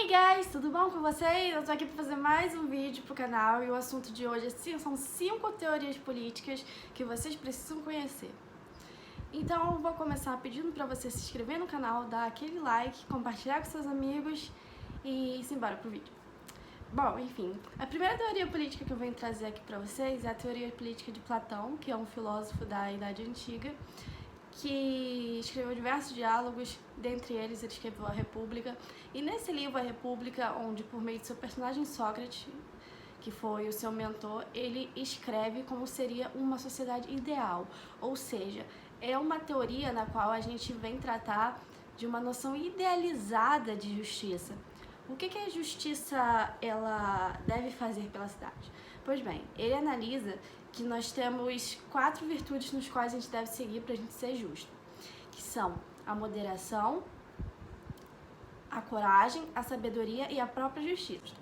Hey guys, tudo bom com vocês? Eu tô aqui pra fazer mais um vídeo pro canal e o assunto de hoje são 5 teorias políticas que vocês precisam conhecer. Então eu vou começar pedindo pra você se inscrever no canal, dar aquele like, compartilhar com seus amigos e simbora pro vídeo. Bom, enfim, a primeira teoria política que eu venho trazer aqui pra vocês é a teoria política de Platão, que é um filósofo da Idade Antiga, que escreveu diversos diálogos, dentre eles ele escreveu A República, e nesse livro A República, onde por meio de seu personagem Sócrates, que foi o seu mentor, ele escreve como seria uma sociedade ideal, ou seja, é uma teoria na qual a gente vem tratar de uma noção idealizada de justiça. O que a justiça ela deve fazer pela cidade? Pois bem, ele analisa que nós temos 4 virtudes nos quais a gente deve seguir para a gente ser justo, que são a moderação, a coragem, a sabedoria e a própria justiça.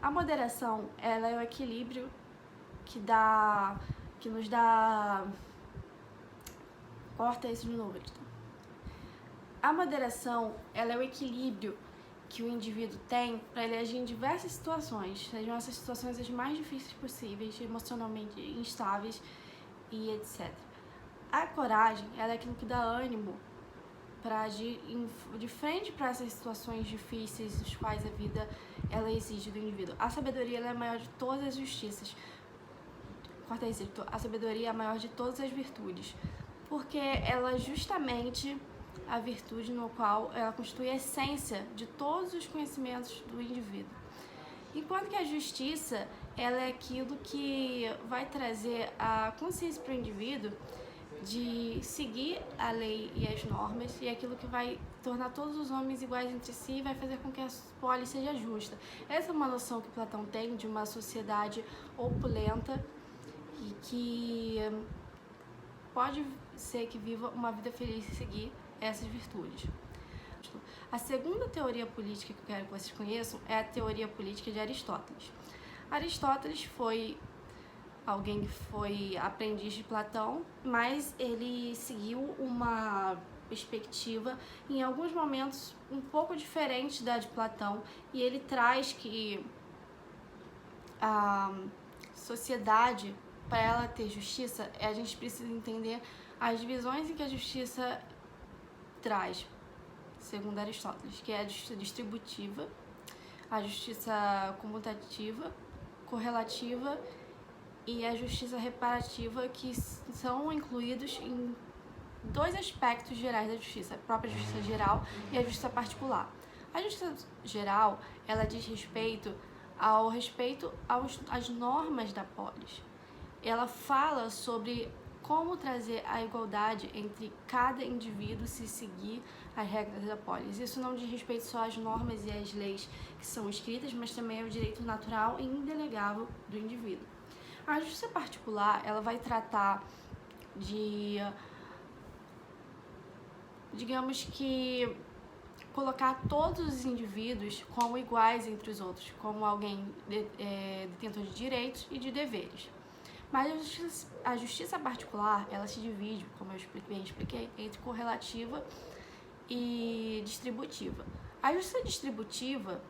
A moderação, ela é o equilíbrio que nos dá... Corta isso de novo, Edson. A moderação, ela é o equilíbrio que o indivíduo tem para ele agir em diversas situações, sejam essas situações as mais difíceis possíveis, emocionalmente instáveis e etc. A coragem, ela é aquilo que dá ânimo para agir de frente para essas situações difíceis, as quais a vida ela exige do indivíduo. A sabedoria, ela é a maior de todas as justiças. Corta isso, a sabedoria é a maior de todas as virtudes, porque ela justamente a virtude no qual ela constitui a essência de todos os conhecimentos do indivíduo. Enquanto que a justiça, ela é aquilo que vai trazer a consciência para o indivíduo de seguir a lei e as normas, e é aquilo que vai tornar todos os homens iguais entre si e vai fazer com que a polis seja justa. Essa é uma noção que Platão tem de uma sociedade opulenta e que pode ser que viva uma vida feliz e seguir essas virtudes. A segunda teoria política que eu quero que vocês conheçam é a teoria política de Aristóteles. Aristóteles foi alguém que foi aprendiz de Platão, mas ele seguiu uma perspectiva, em alguns momentos, um pouco diferente da de Platão, e ele traz que a sociedade, para ela ter justiça, a gente precisa entender as divisões em que a justiça traz, segundo Aristóteles, que é a justiça distributiva, a justiça comutativa, correlativa e a justiça reparativa, que são incluídos em 2 aspectos gerais da justiça, a própria justiça geral e a justiça particular. A justiça geral, ela diz respeito às normas da polis. Ela fala sobre como trazer a igualdade entre cada indivíduo se seguir as regras da polis. Isso não diz respeito só às normas e às leis que são escritas, mas também ao direito natural e indelegável do indivíduo. A justiça particular, ela vai tratar de, digamos que, colocar todos os indivíduos como iguais entre os outros, como alguém detentor de direitos e de deveres. Mas a justiça particular, ela se divide, como eu bem expliquei, entre correlativa e distributiva. A justiça distributiva,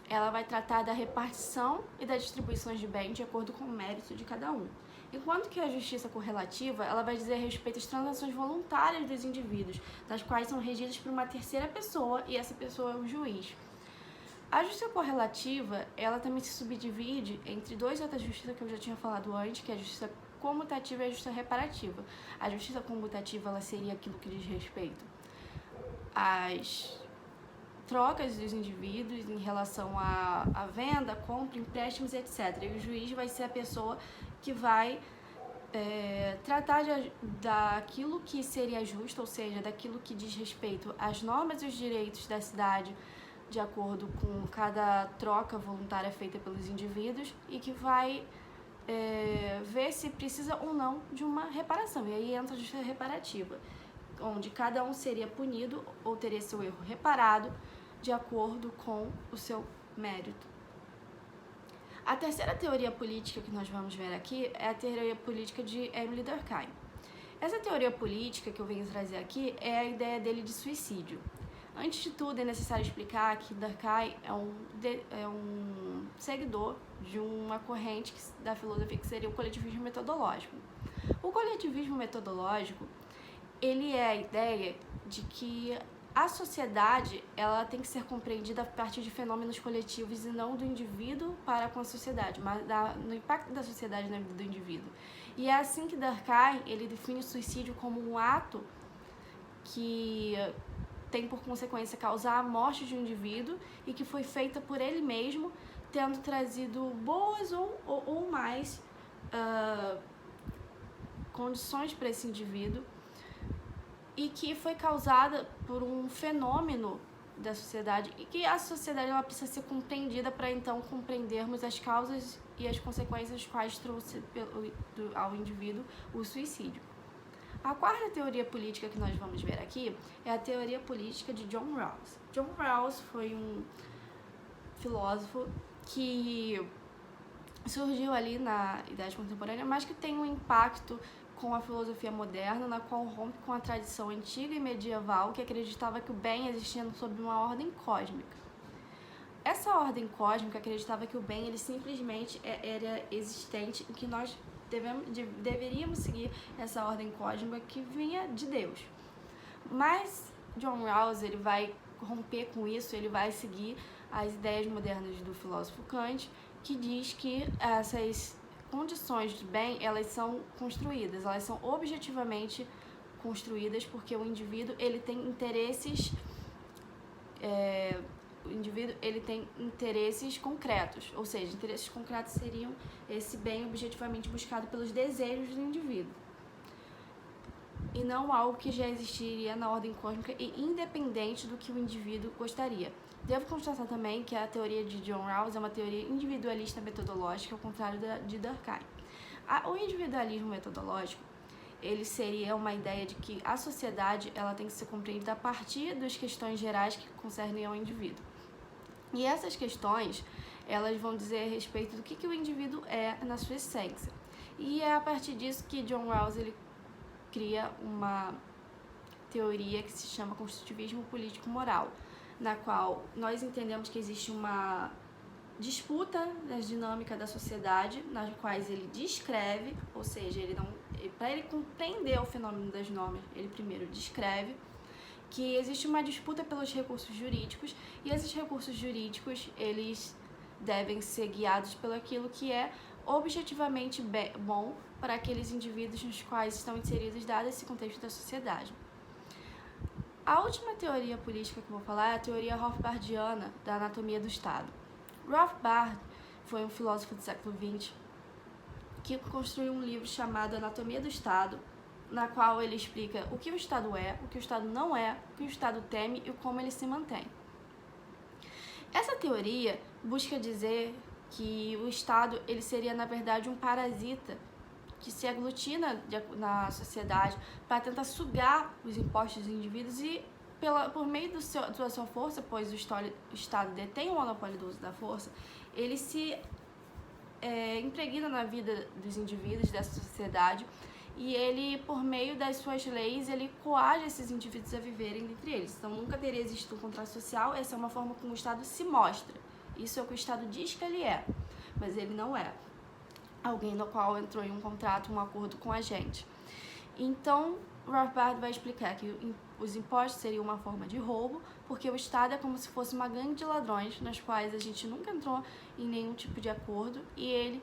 ela vai tratar da repartição e das distribuições de bens de acordo com o mérito de cada um. Enquanto que a justiça correlativa, ela vai dizer respeito às transações voluntárias dos indivíduos, das quais são regidas por uma terceira pessoa, e essa pessoa é o juiz. A justiça correlativa, ela também se subdivide entre 2 outras justiças que eu já tinha falado antes, que é a justiça comutativa e a justiça reparativa. A justiça comutativa, ela seria aquilo que diz respeito às trocas dos indivíduos em relação à venda, compra, empréstimos, etc. E o juiz vai ser a pessoa que vai tratar daquilo que seria justo, ou seja, daquilo que diz respeito às normas e os direitos da cidade, de acordo com cada troca voluntária feita pelos indivíduos, e que vai ver se precisa ou não de uma reparação. E aí entra a justiça reparativa, onde cada um seria punido ou teria seu erro reparado de acordo com o seu mérito. A terceira teoria política que nós vamos ver aqui é a teoria política de Émile Durkheim. Essa teoria política que eu venho trazer aqui é a ideia dele de suicídio. Antes de tudo, é necessário explicar que Durkheim é um seguidor de uma corrente da filosofia que seria o coletivismo metodológico. O coletivismo metodológico, ele é a ideia de que a sociedade ela tem que ser compreendida a partir de fenômenos coletivos e não do indivíduo para com a sociedade, mas no impacto da sociedade na vida do indivíduo. E é assim que Durkheim ele define o suicídio como um ato que tem por consequência causar a morte de um indivíduo e que foi feita por ele mesmo, tendo trazido boas ou mais condições para esse indivíduo, e que foi causada por um fenômeno da sociedade e que a sociedade ela precisa ser compreendida para então compreendermos as causas e as consequências quais trouxe ao indivíduo o suicídio. A quarta teoria política que nós vamos ver aqui é a teoria política de John Rawls. John Rawls foi um filósofo que surgiu ali na Idade Contemporânea, mas que tem um impacto com a filosofia moderna, na qual rompe com a tradição antiga e medieval que acreditava que o bem existia sob uma ordem cósmica. Essa ordem cósmica acreditava que o bem ele simplesmente era existente e que nós deveríamos seguir essa ordem cósmica que vinha de Deus. Mas John Rawls ele vai romper com isso, ele vai seguir as ideias modernas do filósofo Kant, que diz que essas condições de bem, elas são construídas, elas são objetivamente construídas porque o indivíduo ele tem interesses concretos, ou seja, interesses concretos seriam esse bem objetivamente buscado pelos desejos do indivíduo e não algo que já existiria na ordem cósmica e independente do que o indivíduo gostaria. Devo constatar também que a teoria de John Rawls é uma teoria individualista metodológica, ao contrário de Durkheim. O individualismo metodológico, ele seria uma ideia de que a sociedade ela tem que ser compreendida a partir das questões gerais que concernem ao indivíduo. E essas questões, elas vão dizer a respeito do que o indivíduo é na sua essência. E é a partir disso que John Rawls ele cria uma teoria que se chama construtivismo político-moral, na qual nós entendemos que existe uma disputa das dinâmicas da sociedade, nas quais ele descreve, ou seja, para ele compreender o fenômeno das normas, ele primeiro descreve que existe uma disputa pelos recursos jurídicos e esses recursos jurídicos eles devem ser guiados pelo aquilo que é objetivamente bom para aqueles indivíduos nos quais estão inseridos dado esse contexto da sociedade. A última teoria política que eu vou falar é a teoria Rothbardiana da anatomia do Estado. Rothbard foi um filósofo do século XX que construiu um livro chamado Anatomia do Estado, na qual ele explica o que o Estado é, o que o Estado não é, o que o Estado teme e como ele se mantém. Essa teoria busca dizer que o Estado ele seria, na verdade, um parasita que se aglutina na sociedade para tentar sugar os impostos dos indivíduos e, por meio da sua força, pois o Estado detém o monopólio do uso da força, ele se impregna na vida dos indivíduos, dessa sociedade, e ele, por meio das suas leis, ele coage esses indivíduos a viverem entre eles. Então, nunca teria existido um contrato social, essa é uma forma como o Estado se mostra. Isso é o que o Estado diz que ele é, mas ele não é alguém no qual entrou em um contrato, um acordo com a gente. Então, Rothbard vai explicar que os impostos seriam uma forma de roubo, porque o Estado é como se fosse uma gangue de ladrões, nas quais a gente nunca entrou em nenhum tipo de acordo, e ele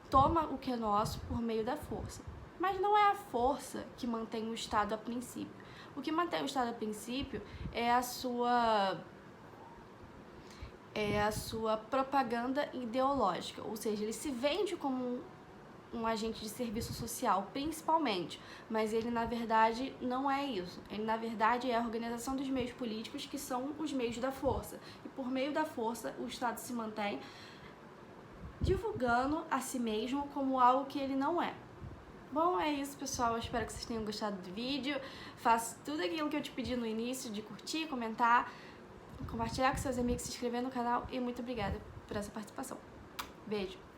toma o que é nosso por meio da força. Mas não é a força que mantém o Estado a princípio. O que mantém o Estado a princípio é a sua propaganda ideológica, ou seja, ele se vende como um agente de serviço social, principalmente, mas ele, na verdade, não é isso. Ele, na verdade, é a organização dos meios políticos, que são os meios da força. E, por meio da força, o Estado se mantém divulgando a si mesmo como algo que ele não é. Bom, é isso, pessoal. Eu espero que vocês tenham gostado do vídeo. Faça tudo aquilo que eu te pedi no início, de curtir, comentar, compartilhar com seus amigos, se inscrever no canal. E muito obrigada por essa participação. Beijo!